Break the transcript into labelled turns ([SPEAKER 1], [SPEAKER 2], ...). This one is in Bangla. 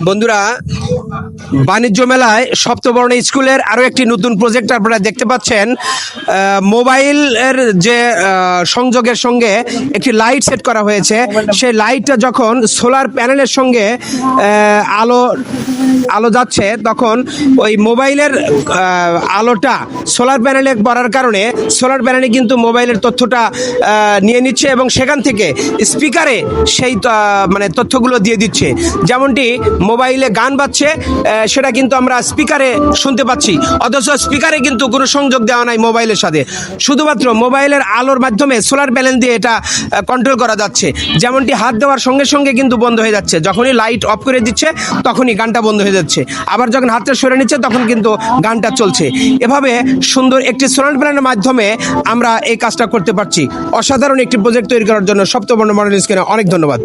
[SPEAKER 1] বন্ধুরা, বাণিজ্য মেলায় সপ্তবর্ণ স্কুলের আরও একটি নতুন প্রজেক্ট আপনারা দেখতে পাচ্ছেন। মোবাইলের যে সংযোগের সঙ্গে একটি লাইট সেট করা হয়েছে, সেই লাইটটা যখন সোলার প্যানেলের সঙ্গে আলো আলো যাচ্ছে, তখন ওই মোবাইলের আলোটা সোলার প্যানেলে পড়ার কারণে সোলার প্যানেলে কিন্তু মোবাইলের তথ্যটা নিয়ে নিচ্ছে এবং সেখান থেকে স্পিকারে সেই মানে তথ্যগুলো দিয়ে দিচ্ছে। যেমনটি মোবাইলে গান বাজছে, সেটা কিন্তু আমরা স্পিকারে শুনতে পাচ্ছি, অথচ স্পিকারে কিন্তু কোনো সংযোগ দেওয়া নাই মোবাইলের সাথে। শুধুমাত্র মোবাইলের আলোর মাধ্যমে সোলার প্যানেল দিয়ে এটা কন্ট্রোল করা যাচ্ছে। যেমনটি হাত দেওয়ার সঙ্গে সঙ্গে কিন্তু বন্ধ হয়ে যাচ্ছে, যখনই লাইট অফ করে দিচ্ছে তখনই গানটা বন্ধ হয়ে যাচ্ছে, আবার যখন হাতটা সরে নিচ্ছে তখন কিন্তু গানটা চলছে। এভাবে সুন্দর একটি সোলার প্যানেলের মাধ্যমে আমরা এই কাজটা করতে পারছি। অসাধারণ একটি প্রজেক্ট তৈরি করার জন্য সপ্তবর্ণ মডেল স্কুলে অনেক ধন্যবাদ।